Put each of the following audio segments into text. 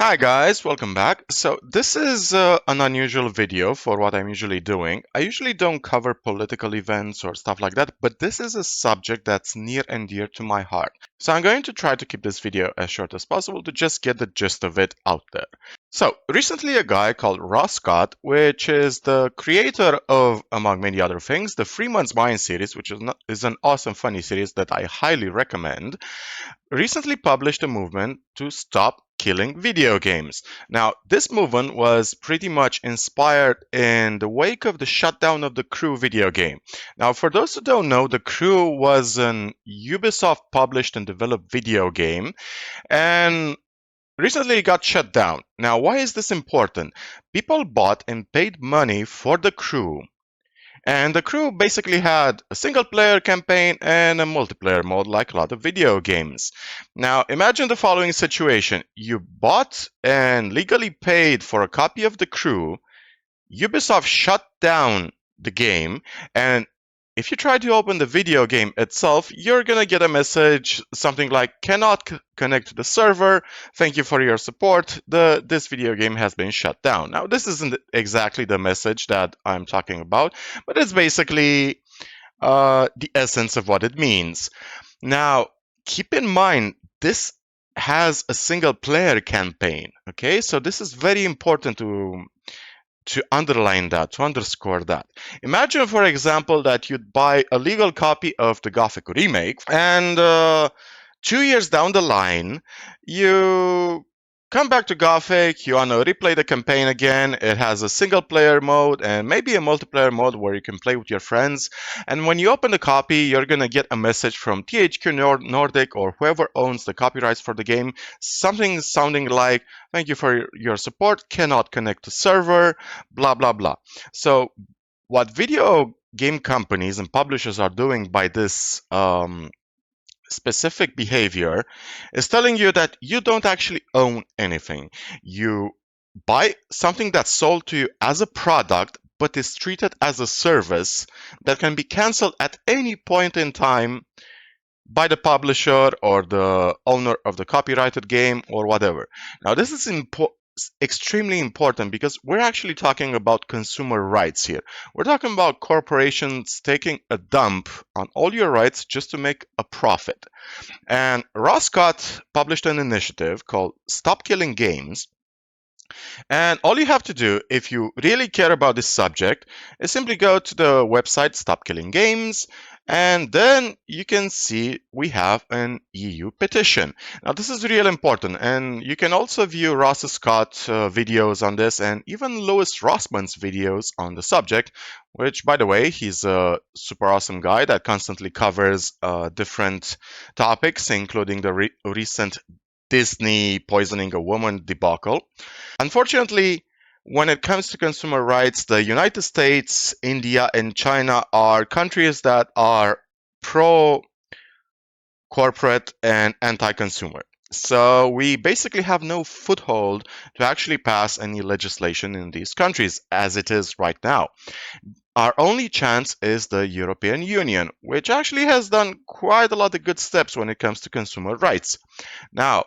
Hi guys, welcome back. So this is an unusual video for what I'm usually doing. I usually don't cover political events or stuff like that, but this is a subject that's near and dear to my heart. So I'm going to try to keep this video as short as possible to just get the gist of it out there. So recently a guy called Ross Scott, which is the creator of, among many other things, the Freeman's Mind series, which is an awesome funny series that I highly recommend, recently published a movement to stop killing video games. Now, this movement was pretty much inspired in the wake of the shutdown of the Crew video game. Now, for those who don't know, the Crew was an Ubisoft published and developed video game, and recently it got shut down. Now, why is this important? People bought and paid money for the Crew, and the Crew basically had a single player campaign and a multiplayer mode like a lot of video games. Now, imagine the following situation. You bought and legally paid for a copy of the Crew. Ubisoft shut down the game, and if you try to open the video game itself, you're gonna get a message something like cannot connect to the server. Thank you for your support. This video game has been shut down. Now, this isn't exactly the message that I'm talking about, but it's basically the essence of what it means. Now, keep in mind this has a single player campaign. Okay, so this is very important to underline that, to underscore that. Imagine, for example, that you'd buy a legal copy of the Gothic remake, and 2 years down the line, you come back to Gothic, you want to replay the campaign again. It has a single player mode and maybe a multiplayer mode where you can play with your friends. And when you open the copy, you're going to get a message from THQ Nordic or whoever owns the copyrights for the game, something sounding like, thank you for your support, cannot connect to server, blah, blah, blah. So what video game companies and publishers are doing by this specific behavior is telling you that you don't actually own anything. You buy something that's sold to you as a product, but is treated as a service that can be canceled at any point in time by the publisher or the owner of the copyrighted game or whatever. Now, this is extremely important because we're actually talking about consumer rights here. We're talking about corporations taking a dump on all your rights just to make a profit. And Ross Scott published an initiative called Stop Killing Games. And all you have to do, if you really care about this subject, is simply go to the website Stop Killing Games, and then you can see we have an EU petition. Now, this is real important, and you can also view Ross Scott videos on this, and even Louis Rossman's videos on the subject, which, by the way, he's a super awesome guy that constantly covers different topics, including the recent Disney poisoning a woman debacle. Unfortunately, when it comes to consumer rights, the United States, India, and China are countries that are pro corporate and anti consumer. So we basically have no foothold to actually pass any legislation in these countries as it is right now. Our only chance is the European Union, which actually has done quite a lot of good steps when it comes to consumer rights. Now,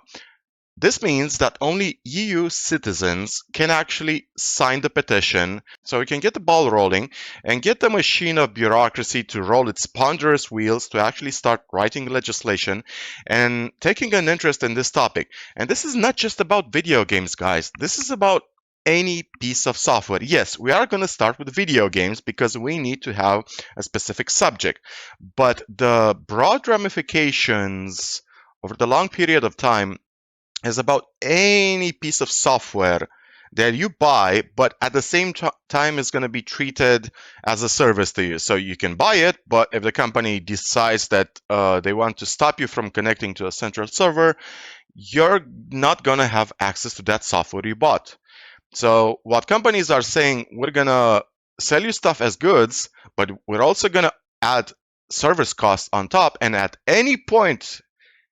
this means that only EU citizens can actually sign the petition, so we can get the ball rolling and get the machine of bureaucracy to roll its ponderous wheels to actually start writing legislation and taking an interest in this topic. And this is not just about video games, guys. This is about any piece of software. Yes, we are going to start with video games because we need to have a specific subject, but the broad ramifications over the long period of time is about any piece of software that you buy, but at the same time is going to be treated as a service to you. So you can buy it, but if the company decides that they want to stop you from connecting to a central server, you're not going to have access to that software you bought. So what companies are saying, we're going to sell you stuff as goods, but we're also going to add service costs on top. And at any point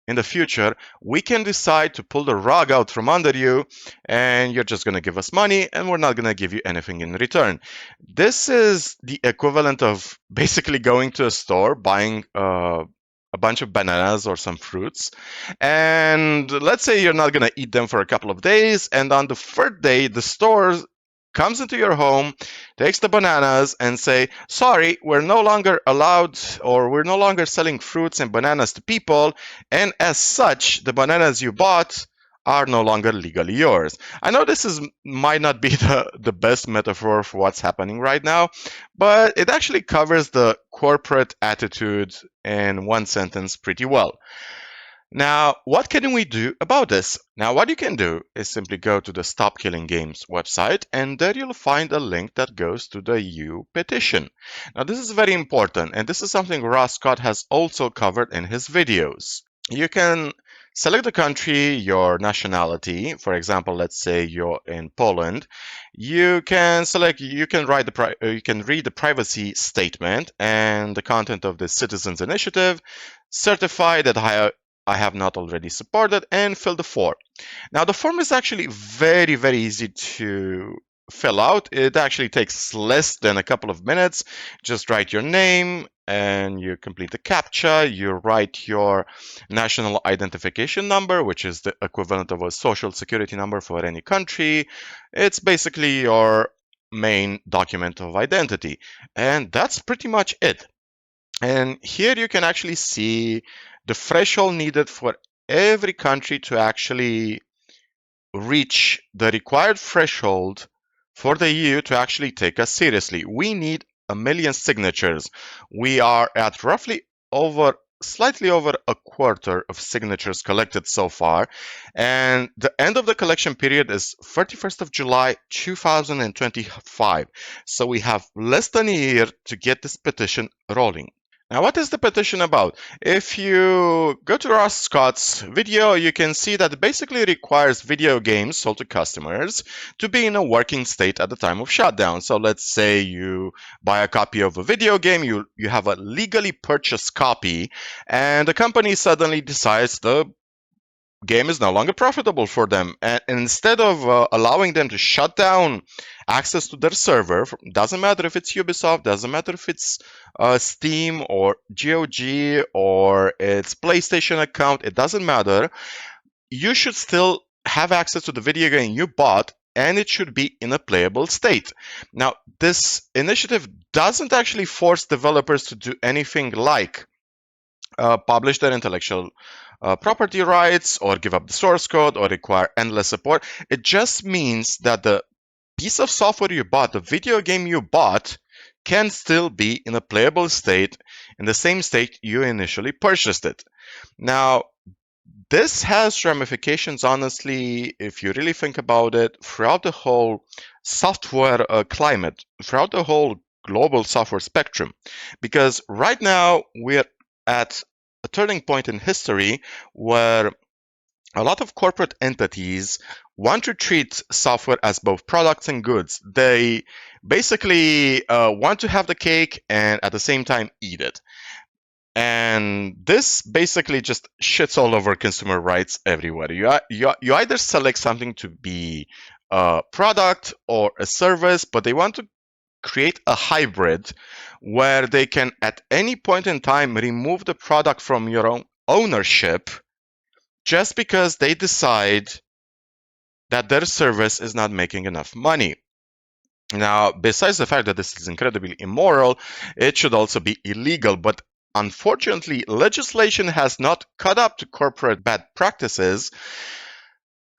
in the future, we can decide to pull the rug out from under you, and you're just going to give us money, and we're not going to give you anything in return. This is the equivalent of basically going to a store, buying a bunch of bananas or some fruits. And let's say you're not going to eat them for a couple of days. And on the third day, the store comes into your home, takes the bananas, and say, sorry, we're no longer allowed, or we're no longer selling fruits and bananas to people. And as such, the bananas you bought are no longer legally yours. I know might not be the best metaphor for what's happening right now, but it actually covers the corporate attitude in one sentence pretty well. Now, what can we do about this? Now, what you can do is simply go to the Stop Killing Games website, and there you'll find a link that goes to the EU petition. Now, this is very important, and this is something Ross Scott has also covered in his videos. You can select the country, your nationality. For example, let's say you're in Poland. You can read the privacy statement and the content of the citizens initiative, certify that I have not already supported, and fill the form. Now, the form is actually very, very easy to fill out. It actually takes less than a couple of minutes. Just write your name and you complete the CAPTCHA. You write your national identification number, which is the equivalent of a social security number for any country. It's basically your main document of identity. And that's pretty much it. And here you can actually see the threshold needed for every country to actually reach the required threshold for the EU to actually take us seriously. We need 1 million signatures. We are at slightly over a quarter of signatures collected so far, and the end of the collection period is 31st of July 2025. So we have less than a year to get this petition rolling. Now, what is the petition about? If you go to Ross Scott's video, you can see that it basically requires video games sold to customers to be in a working state at the time of shutdown. So let's say you buy a copy of a video game, you have a legally purchased copy, and the company suddenly decides the game is no longer profitable for them. And instead of allowing them to shut down access to their server, doesn't matter if it's Ubisoft, doesn't matter if it's Steam or GOG or it's PlayStation account, it doesn't matter. You should still have access to the video game you bought, and it should be in a playable state. Now, this initiative doesn't actually force developers to do anything like publish their intellectual property rights or give up the source code or require endless support. It just means that the piece of software you bought, the video game you bought, can still be in a playable state, in the same state you initially purchased it. Now, this has ramifications, honestly, if you really think about it, throughout the whole software climate, throughout the whole global software spectrum. Because right now, we're at a turning point in history where a lot of corporate entities want to treat software as both products and goods. They basically want to have the cake and at the same time eat it. And this basically just shits all over consumer rights everywhere. You either select something to be a product or a service, but they want to create a hybrid where they can at any point in time remove the product from your own ownership just because they decide that their service is not making enough money. Now, besides the fact that this is incredibly immoral, it should also be illegal, but unfortunately, legislation has not caught up to corporate bad practices,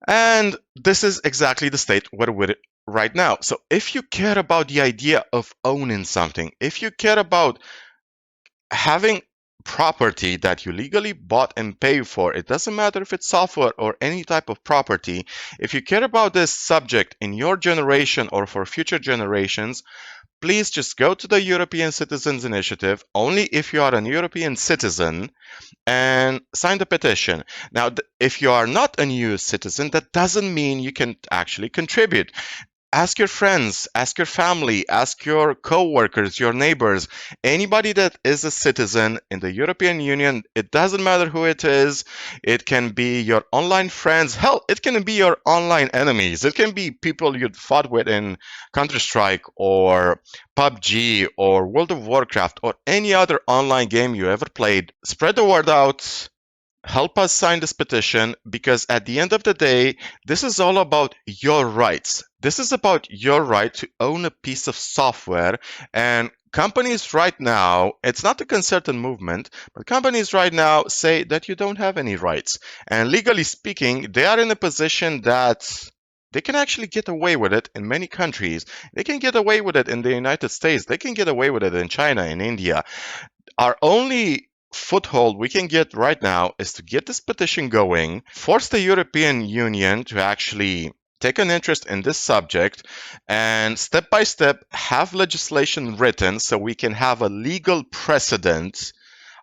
and this is exactly the state where we're right now. So if you care about the idea of owning something, if you care about having property that you legally bought and paid for, it doesn't matter if it's software or any type of property, if you care about this subject in your generation or for future generations, please just go to the European Citizens Initiative, only if you are a European citizen, and sign the petition. Now, if you are not an EU citizen, that doesn't mean you can actually contribute. ask your friends, ask your family, ask your co-workers, your neighbors, anybody that is a citizen in the European Union. It doesn't matter who it is. It can be your online friends. Hell, it can be your online enemies. It can be people you fought with in Counter-Strike or PUBG or World of Warcraft or any other online game you ever played. Spread the word out. Help us sign this petition, because at the end of the day, this is all about your rights. This is about your right to own a piece of software. And companies right now, it's not a concerted movement, but companies right now say that you don't have any rights. And legally speaking, they are in a position that they can actually get away with it in many countries. They can get away with it in the United States. They can get away with it in China, in India. Our only foothold we can get right now is to get this petition going, force the European Union to actually take an interest in this subject, and step by step have legislation written so we can have a legal precedent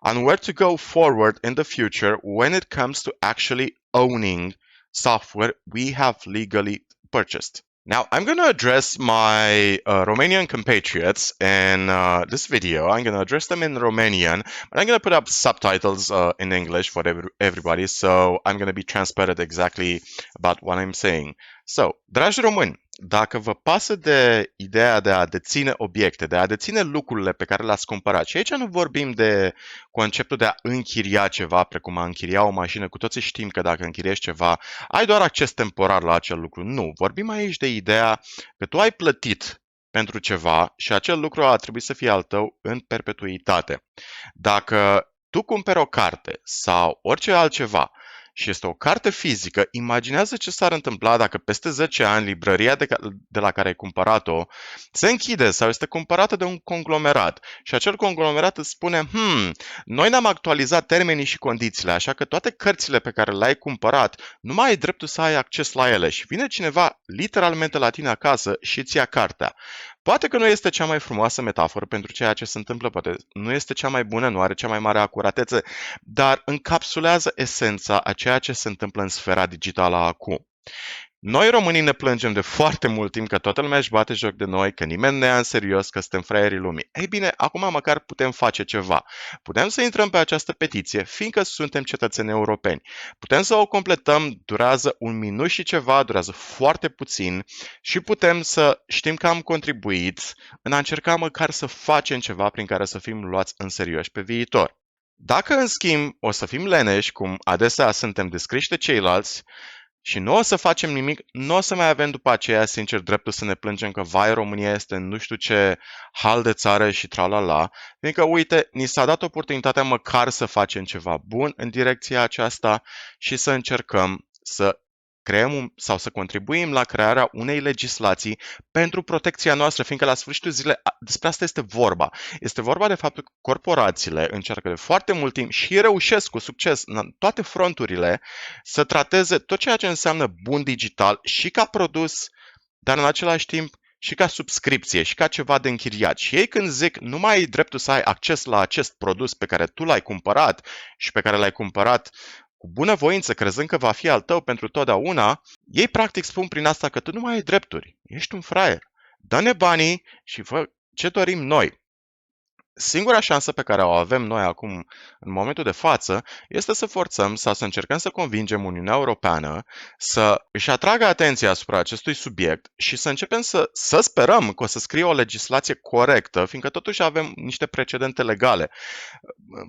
on where to go forward in the future when it comes to actually owning software we have legally purchased. Now, I'm going to address my Romanian compatriots in this video. I'm going to address them in Romanian, but I'm going to put up subtitles in English for everybody, so I'm going to be transparent exactly about what I'm saying. So, dragi români, dacă vă pasă de ideea de a deține obiecte, de a deține lucrurile pe care le-ați cumpărat, și aici nu vorbim de conceptul de a închiria ceva, precum a închiria o mașină, cu toții știm că dacă închiriești ceva, ai doar acces temporar la acel lucru. Nu, vorbim aici de ideea că tu ai plătit pentru ceva și acel lucru ar trebui să fie al tău în perpetuitate. Dacă tu cumperi o carte sau orice altceva și este o carte fizică, imaginează ce s-ar întâmpla dacă peste 10 ani librăria de la care ai cumpărat-o se închide sau este cumpărată de un conglomerat și acel conglomerat îți spune noi n-am actualizat termenii și condițiile, așa că toate cărțile pe care le-ai cumpărat nu mai ai dreptul să ai acces la ele și vine cineva literalmente la tine acasă și îți ia cartea. Poate că nu este cea mai frumoasă metaforă pentru ceea ce se întâmplă, poate nu este cea mai bună, nu are cea mai mare acuratețe, dar încapsulează esența a ceea ce se întâmplă în sfera digitală acum. Noi românii ne plângem de foarte mult timp că toată lumea își bate joc de noi, că nimeni ne ia în serios, că suntem fraierii lumii. Ei bine, acum măcar putem face ceva. Putem să intrăm pe această petiție, fiindcă suntem cetățeni europeni. Putem să o completăm, durează un minut și ceva, durează foarte puțin și putem să știm că am contribuit în a încerca măcar să facem ceva prin care să fim luați în serios pe viitor. Dacă, în schimb, o să fim leneși, cum adesea suntem descriși de ceilalți, și nu o să facem nimic, nu o să mai avem după aceea, sincer, dreptul să ne plângem că, vai, România este nu știu ce hal de țară și tralala, fiindcă, uite, ni s-a dat oportunitatea măcar să facem ceva bun în direcția aceasta și să încercăm să creăm sau să contribuim la crearea unei legislații pentru protecția noastră, fiindcă la sfârșitul zilei despre asta este vorba. Este vorba de faptul că corporațiile încearcă de foarte mult timp și reușesc cu succes în toate fronturile să trateze tot ceea ce înseamnă bun digital și ca produs, dar în același timp și ca subscripție și ca ceva de închiriat. Și ei când zic nu mai ai dreptul să ai acces la acest produs pe care tu l-ai cumpărat și pe care l-ai cumpărat cu bunăvoință, crezând că va fi al tău pentru totdeauna, ei practic spun prin asta că tu nu mai ai drepturi. Ești un fraier. Dă-ne banii și fă ce dorim noi. Singura șansă pe care o avem noi acum, în momentul de față, este să forțăm sau să încercăm să convingem Uniunea Europeană să își atragă atenția asupra acestui subiect și să începem să sperăm că o să scrie o legislație corectă, fiindcă totuși avem niște precedente legale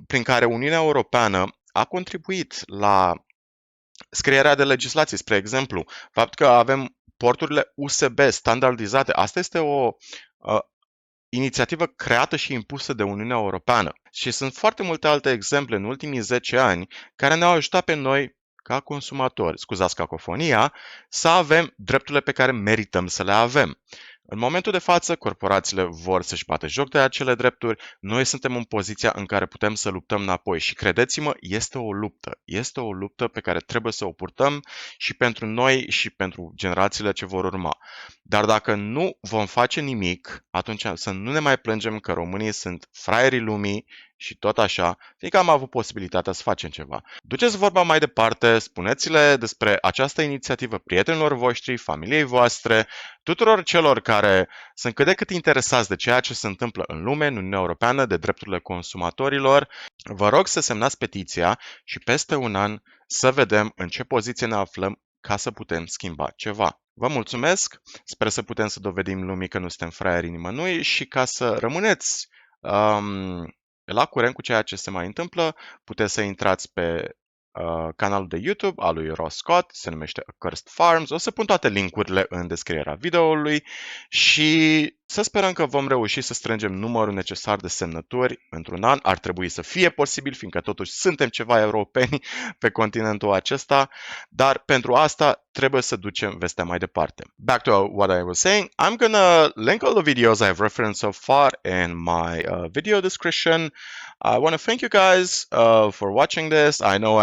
prin care Uniunea Europeană a contribuit la scrierea de legislație. Spre exemplu, faptul că avem porturile USB standardizate. Asta este o inițiativă creată și impusă de Uniunea Europeană. Și sunt foarte multe alte exemple în ultimii 10 ani care ne-au ajutat pe noi ca consumatori, scuzați cacofonia, să avem drepturile pe care merităm să le avem. În momentul de față, corporațiile vor să-și bată joc de acele drepturi, noi suntem în poziția în care putem să luptăm înapoi și credeți-mă, este o luptă. Este o luptă pe care trebuie să o purtăm și pentru noi și pentru generațiile ce vor urma. Dar dacă nu vom face nimic, atunci să nu ne mai plângem că românii sunt fraierii lumii și tot așa, fiindcă am avut posibilitatea să facem ceva. Duceți vorba mai departe, spuneți-le despre această inițiativă prietenilor voștri, familiei voastre, tuturor celor care sunt cât de cât interesați de ceea ce se întâmplă în lume, în Uniunea Europeană, de drepturile consumatorilor. Vă rog să semnați petiția și peste un an să vedem în ce poziție ne aflăm ca să putem schimba ceva. Vă mulțumesc, sper să putem să dovedim lumii că nu suntem fraieri nimănui și ca să rămâneți la curent cu ceea ce se mai întâmplă, puteți să intrați pe canalul de YouTube al lui Ross Scott, se numește Accursed Farms. O să pun toate linkurile în descrierea videoului și să sperăm că vom reuși să strângem numărul necesar de semnături într-un an. Ar trebui să fie posibil, fiindcă totuși suntem ceva europeni pe continentul acesta, dar pentru asta trebuie să ducem vestea mai departe. Back to what I was saying, I'm gonna link all the videos I've referenced so far in my video description. I want to thank you guys for watching this. I know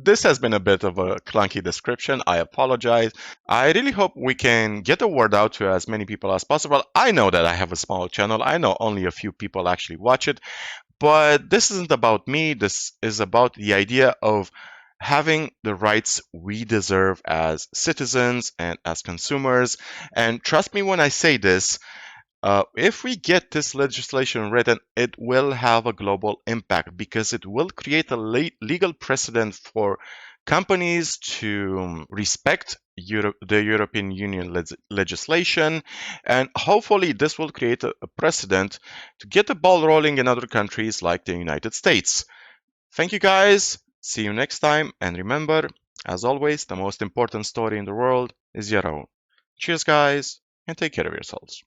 this has been a bit of a clunky description. I apologize. I really hope we can get the word out to as many people as possible. I know that I have a small channel. I know only a few people actually watch it, but this isn't about me. This is about the idea of having the rights we deserve as citizens and as consumers. And trust me when I say this, if we get this legislation written, it will have a global impact because it will create a legal precedent for companies to respect the European Union legislation, and hopefully this will create a precedent to get the ball rolling in other countries like the United States. Thank you guys, see you next time, and remember, as always, the most important story in the world is your own. Cheers guys, and take care of yourselves.